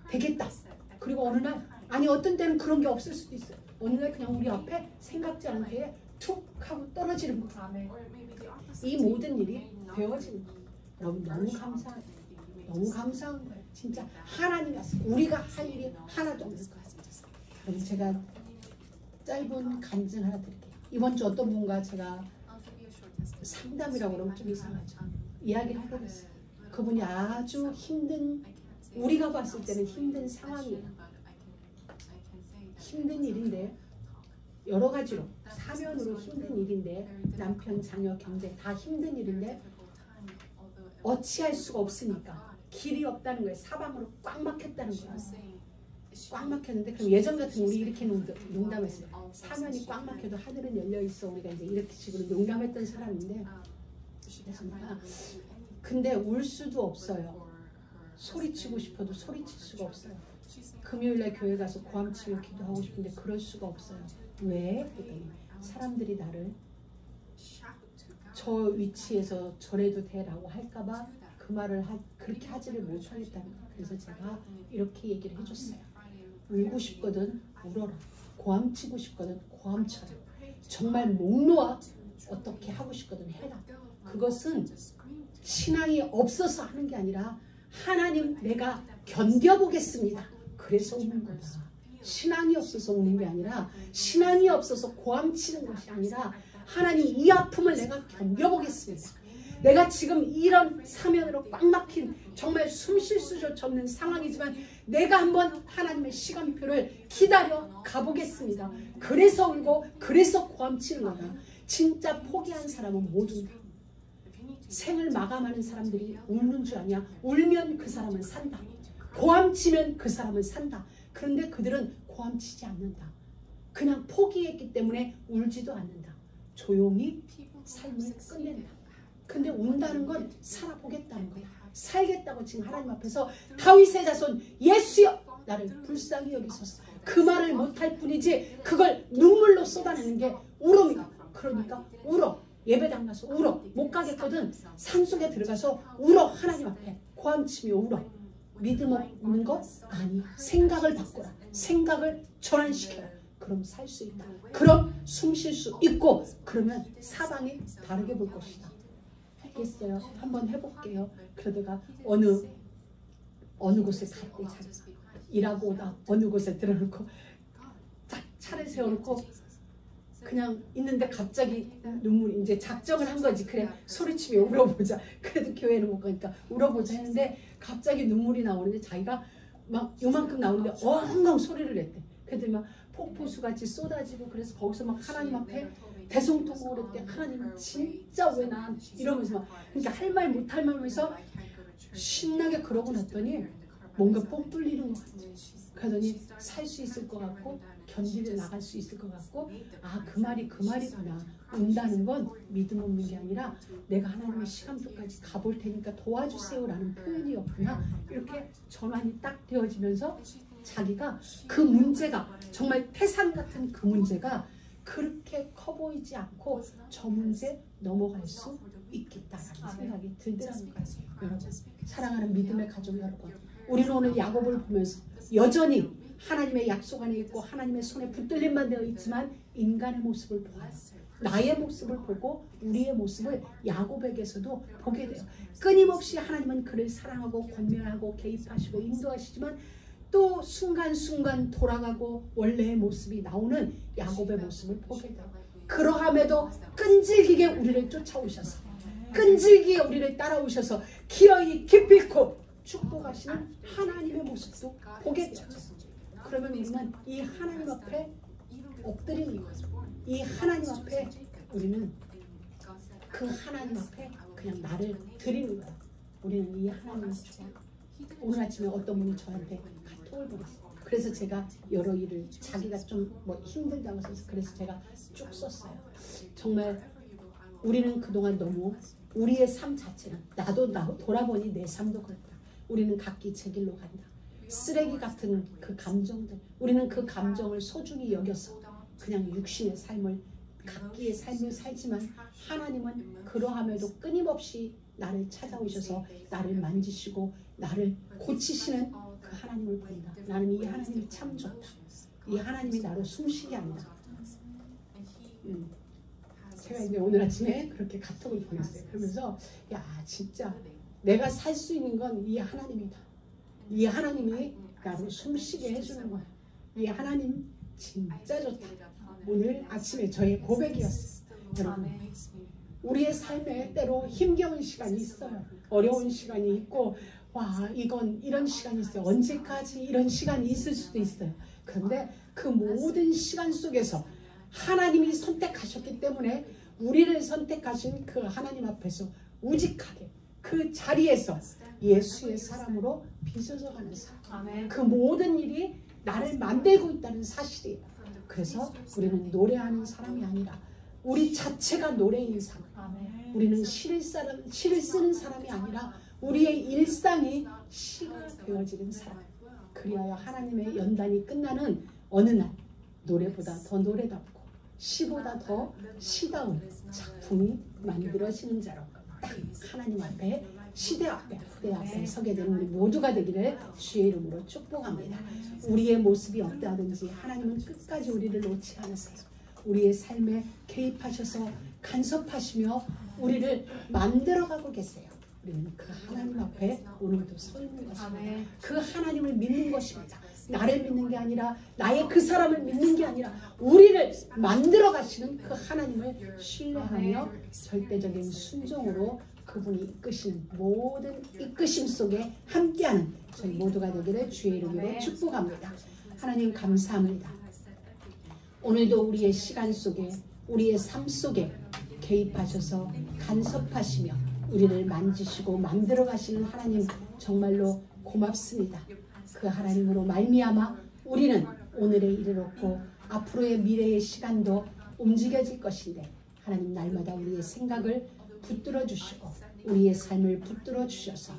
되겠다. 그리고 어느 날, 아니 어떤 때는 그런 게 없을 수도 있어요. 어느 날 그냥 우리 앞에 생각지 않은 데에 툭 하고 떨어지는 거예요. 이 모든 일이 되어지는 거예요. 여러분 너무 감사해요. 너무 감사한 거예요. 진짜 하나님이 우리가 할 일이 하나도 없는 거예요. 그럼 제가 짧은 간증 하나 드릴게요. 이번 주 어떤 분과 제가 상담이라고 그러면 좀 이상하죠. 이야기를 하게 됐어요. 그분이 아주 힘든, 우리가 봤을 때는 힘든 상황이에요. 힘든 일인데 여러 가지로 사면으로 힘든 일인데 남편, 자녀, 경제 다 힘든 일인데 어찌할 수가 없으니까 길이 없다는 거예요. 사방으로 꽉 막혔다는 거예요. 꽉 막혔는데 그럼 예전 같으면 우리 이렇게 농담했어요. 사면이 꽉 막혀도 하늘은 열려 있어. 우리가 이제 이렇게 식으로 농담했던 사람인데 근데 울 수도 없어요. 소리치고 싶어도 소리칠 수가 없어요. 금요일날 교회 가서 고함치며 기도하고 싶은데 그럴 수가 없어요. 왜? 그랬더니 사람들이 나를 저 위치에서 저래도 되라고 할까봐 그 말을 그렇게 하지를 못하겠다는 거예요. 그래서 제가 이렇게 얘기를 해줬어요. 울고 싶거든 울어라. 고함치고 싶거든 고함쳐라. 정말 목 놓아 어떻게 하고 싶거든 해라. 그것은 신앙이 없어서 하는 게 아니라 하나님 내가 견뎌보겠습니다. 그래서 우는 거다. 신앙이 없어서 우는 게 아니라 신앙이 없어서 고함치는 것이 아니라 하나님 이 아픔을 내가 견뎌보겠습니다. 내가 지금 이런 사면으로 꽉 막힌 정말 숨 쉴 수조차 없는 상황이지만 내가 한번 하나님의 시간표를 기다려 가보겠습니다. 그래서 울고 그래서 고함치는 거다. 진짜 포기한 사람은 못 운다. 생을 마감하는 사람들이 울는 줄 아냐? 울면 그 사람은 산다. 고함치면 그 사람은 산다. 그런데 그들은 고함치지 않는다. 그냥 포기했기 때문에 울지도 않는다. 조용히 삶을 끝낸다. 근데 운다는 건 살아보겠다는 거야. 살겠다고 지금 하나님 앞에서 다윗의 자손 예수여 나를 불쌍히 여기소서. 그 말을 못할 뿐이지 그걸 눈물로 쏟아내는 게 울음이야. 그러니까 울어. 예배당 가서 울어. 못 가겠거든 산속에 들어가서 울어. 하나님 앞에 고함치며 울어. 믿음 없는 것? 아니. 생각을 바꿔라. 생각을 전환시켜라. 그럼 살 수 있다. 그럼 숨 쉴 수 있고 그러면 사방이 다르게 볼 것이다. 했겠어요. 한번 해볼게요. 그러다가 어느 곳에 갔대 자기가 일하고 오다 어느 곳에 들어놓고 딱 차를 세워놓고 그냥 있는데 갑자기 눈물이 이제 작정을 한 거지. 그래 소리치며 울어보자. 그래도 교회는 못 가니까 울어보자 했는데 갑자기 눈물이 나오는데 자기가 막 요만큼 나오는데 엉엉 소리를 냈대. 그랬더니 막 폭포수같이 쏟아지고 그래서 거기서 막 하나님 앞에 대성통곡을 때 하나님 진짜 왜 나 이러면서 막 그러니까 할 말 못할 말 하면서 신나게 그러고 났더니 뭔가 뽕 뚫리는 것 같아. 그러더니 살 수 있을 것 같고 견디려 나갈 수 있을 것 같고 아 그 말이 그 말이구나. 운다는 건 믿음 없는 게 아니라 내가 하나님의 시간표까지 가볼 테니까 도와주세요라는 표현이었구나. 이렇게 전환이 딱 되어지면서 자기가 그 문제가 정말 태산 같은 그 문제가 그렇게 커 보이지 않고 저 문제 넘어갈 수 있겠다라는 생각이 들더라는 거예요. 여러분 사랑하는 믿음의 가족 여러분, 우리는 오늘 야곱을 보면서 여전히 하나님의 약속 안에 있고 하나님의 손에 붙들림만 되어 있지만 인간의 모습을 보아요. 나의 모습을 보고 우리의 모습을 야곱에게서도 보게 돼요. 끊임없이 하나님은 그를 사랑하고 권면하고 개입하시고 인도하시지만 또 순간순간 돌아가고 원래의 모습이 나오는 야곱의 모습을 보게 돼요. 그러함에도 끈질기게 우리를 쫓아오셔서 끈질기게 우리를 따라오셔서 기어이 기필코 축복하시는 하나님의 모습도 보게 되죠. 그러면 우리는 이 하나님 앞에 엎드리는 거죠. 이 하나님 앞에 우리는 그 하나님 앞에 그냥 나를 드리는 거야. 우리는 이 하나님을 좋아. 오늘 아침에 어떤 분이 저한테 카톡을 보냈어요. 그래서 제가 여러 일을 자기가 좀 뭐 힘들다고 써서 그래서 제가 쭉 썼어요. 정말 우리는 그동안 너무 우리의 삶 자체는 나도 돌아보니 내 삶도 그렇다. 우리는 각기 제 길로 간다. 쓰레기 같은 그 감정들 우리는 그 감정을 소중히 여겨서 그냥 육신의 삶을 각기의 삶을 살지만 하나님은 그러함에도 끊임없이 나를 찾아오셔서 나를 만지시고 나를 고치시는 그 하나님을 본다. 나는 이 하나님이 참 좋다. 이 하나님이 나로 숨쉬게 한다. 제가 이제 오늘 아침에 그렇게 카톡을 보냈어요. 그러면서 야 진짜 내가 살 수 있는 건 이 하나님이다. 이 하나님이 나를 숨쉬게 해주는 거야. 이 하나님 진짜 좋다. 오늘 아침에 저의 고백이었어요. 여러분 우리의 삶에 때로 힘겨운 시간이 있어요. 어려운 시간이 있고 와 이건 이런 시간이 있어요. 언제까지 이런 시간이 있을 수도 있어요. 그런데 그 모든 시간 속에서 하나님이 선택하셨기 때문에 우리를 선택하신 그 하나님 앞에서 우직하게 그 자리에서 예수의 사람으로 빚어져 가는 사람. 그 모든 일이 나를 만들고 있다는 사실이에요. 그래서 우리는 노래하는 사람이 아니라 우리 자체가 노래인 사람. 우리는 시를 쓰는 사람이 아니라 우리의 일상이 시가 되어지는 사람. 그리하여 하나님의 연단이 끝나는 어느 날 노래보다 더 노래답고 시보다 더 시다운 작품이 만들어지는 자로 딱 하나님 앞에 시대 앞에 후대 앞에 서게 되는 우리 모두가 되기를 주의 이름으로 축복합니다. 우리의 모습이 어떠하든지 하나님은 끝까지 우리를 놓지 않으세요. 우리의 삶에 개입하셔서 간섭하시며 우리를 만들어가고 계세요. 우리는 그 하나님 앞에 오늘도 서 있는 것입니다. 그 하나님을 믿는 것입니다. 나를 믿는 게 아니라 나의 그 사람을 믿는 게 아니라 우리를 만들어 가시는 그 하나님을 신뢰하며 절대적인 순종으로 그분이 이끄시는 모든 이끄심 속에 함께하는 저희 모두가 되기를 주의 이름으로 축복합니다. 하나님 감사합니다. 오늘도 우리의 시간 속에 우리의 삶 속에 개입하셔서 간섭하시며 우리를 만지시고 만들어 가시는 하나님 정말로 고맙습니다. 그 하나님으로 말미암아 우리는 오늘의 일을 얻고 앞으로의 미래의 시간도 움직여질 것인데 하나님 날마다 우리의 생각을 붙들어 주시고 우리의 삶을 붙들어 주셔서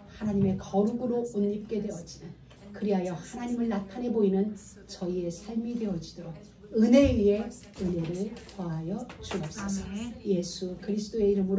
하나님의 거룩으로 옷 입게 되어지는 그리하여 하나님을 나타내 보이는 저희의 삶이 되어지도록 은혜 위에 은혜를 더하여 주옵소서. 예수 그리스도의 이름으로